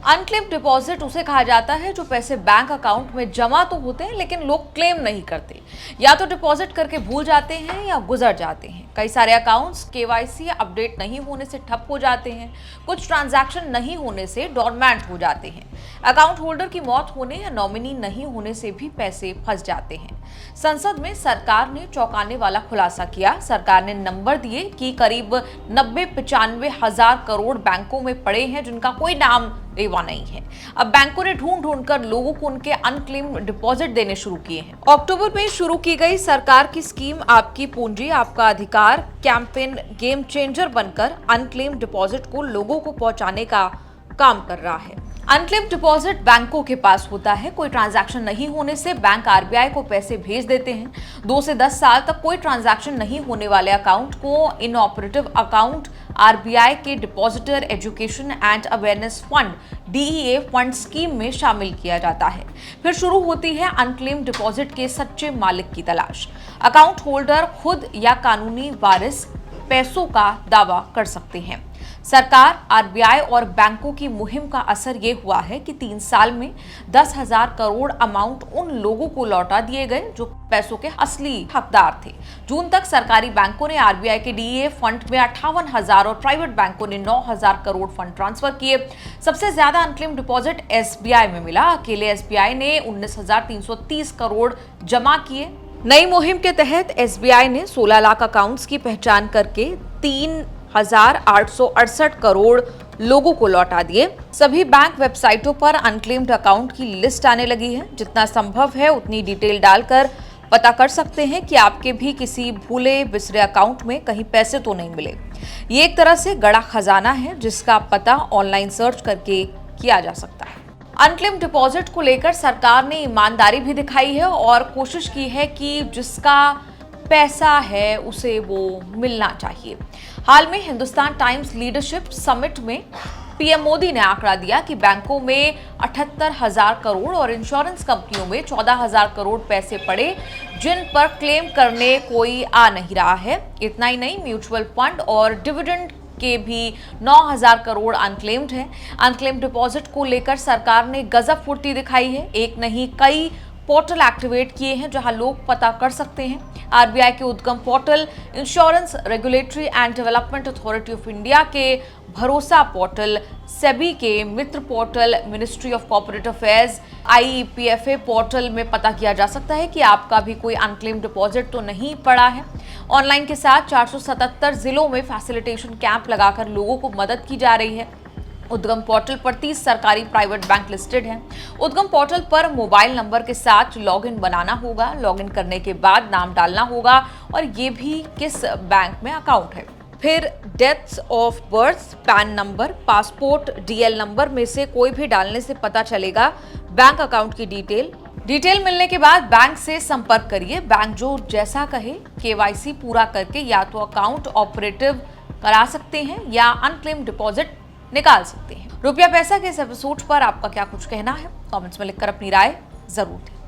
Unclaim deposit उसे कहा जाता है जो पैसे बैंक अकाउंट में जमा तो होते हैं लेकिन लोग क्लेम नहीं करते, या तो डिपॉजिट करके भूल जाते हैं या गुजर जाते हैं। कई सारे अकाउंट्स केवाईसी अपडेट नहीं होने से ठप हो जाते हैं, कुछ ट्रांजैक्शन नहीं होने से डॉर्मेंट हो जाते हैं, अकाउंट होल्डर की मौत होने या नॉमिनी नहीं होने से भी पैसे फंस जाते हैं। संसद में सरकार ने चौंकाने वाला खुलासा किया। सरकार ने नंबर दिए कि करीब 90-95 हजार करोड़ बैंकों में पड़े हैं जिनका कोई नाम रेवा नहीं है। अब बैंकों ने ढूंढ ढूंढ कर लोगों को उनके अनक्लेम डिपॉजिट देने शुरू किए हैं। अक्टूबर में शुरू की गई सरकार की स्कीम आपकी पूंजी आपका अधिकार कैंपेन गेम चेंजर बनकर अनक्लेम डिपॉजिट को लोगों को पहुंचाने का काम कर रहा है। अनक्लेम डिपॉजिट बैंकों के पास होता है। कोई ट्रांजैक्शन नहीं होने से बैंक आरबीआई को पैसे भेज देते हैं। 2 से 10 साल तक कोई ट्रांजैक्शन नहीं होने वाले अकाउंट को इनऑपरेटिव अकाउंट आरबीआई के depositor education and awareness fund DEA fund scheme में शामिल किया जाता है। फिर शुरू होती है अनक्लेम डिपॉजिट के सच्चे मालिक की तलाश। अकाउंट होल्डर खुद या कानूनी वारिस पैसों का दावा कर सकते हैं। सरकार, आरबीआई और बैंकों की मुहिम का असर ये हुआ है कि 3 साल में 10,000 करोड़ अमाउंट उन लोगों को लौटा दिए गए जो पैसों के असली हकदार थे। जून तक सरकारी बैंकों ने आरबीआई के डीए फंड में 58,000 और प्राइवेट बैंकों ने 9,000 करोड़ फंड ट्रांसफर किए। सबसे ज्यादा अनक्लेम डिपॉजिट एसबीआई में मिला। अकेले एसबीआई ने 19,330 करोड़ जमा किए। नई मुहिम के तहत एसबीआई ने 16 लाख अकाउंट्स की पहचान करके 3,868 करोड़ लोगों को लौटा दिए। सभी बैंक वेबसाइटों पर अनक्लेम्ड अकाउंट की लिस्ट आने लगी है। जितना संभव है उतनी डिटेल डालकर पता कर सकते हैं कि आपके भी किसी भूले बिसरे अकाउंट में कहीं पैसे तो नहीं मिले। ये एक तरह से गड़ा खजाना है जिसका पता ऑनलाइन सर्च करके किया जा सकता है। अनक्लेम डिपॉजिट को लेकर सरकार ने ईमानदारी भी दिखाई है और कोशिश की है कि जिसका पैसा है उसे वो मिलना चाहिए। हाल में हिंदुस्तान टाइम्स लीडरशिप समिट में पीएम मोदी ने आंकड़ा दिया कि बैंकों में 78,000 करोड़ और इंश्योरेंस कंपनियों में 14,000 करोड़ पैसे पड़े जिन पर क्लेम करने कोई आ नहीं रहा है। इतना ही नहीं, म्यूचुअल फंड और डिविडेंड के भी 9,000 करोड़ अनक्लेम्ड हैं। अनक्लेम डिपॉजिट को लेकर सरकार ने गजब फुर्ती दिखाई है। एक नहीं कई पोर्टल एक्टिवेट किए हैं जहां लोग पता कर सकते हैं। आरबीआई के Udgam portal, insurance regulatory and development authority of India के भरोसा पोर्टल, सेबी के Mitra portal, ministry of corporate affairs, IEPFA portal में पता किया जा सकता है कि आपका भी कोई अनक्लेम डिपॉजिट तो नहीं पड़ा है। ऑनलाइन के साथ 477 जिलों में फैसिलिटेशन कैंप लगाकर लोगों को मदद की जा रही है। उद्गम पोर्टल पर 30 सरकारी प्राइवेट बैंक लिस्टेड हैं। उद्गम पोर्टल पर मोबाइल नंबर के साथ लॉगिन बनाना होगा। लॉगिन करने के बाद नाम डालना होगा और ये भी किस बैंक में अकाउंट है। फिर dates of birth, PAN number, passport, DL number में से कोई भी डालने से पता चलेगा बैंक अकाउंट की डिटेल मिलने के बाद बैंक से संपर्क करिए। बैंक जो जैसा कहे केवाईसी पूरा करके या तो अकाउंट ऑपरेटिव करा सकते हैं या अनक्लेम डिपॉजिट निकाल सकते हैं। रुपया पैसा के इस एपिसोड पर आपका क्या कुछ कहना है? कमेंट्स में लिखकर अपनी राय जरूर दें।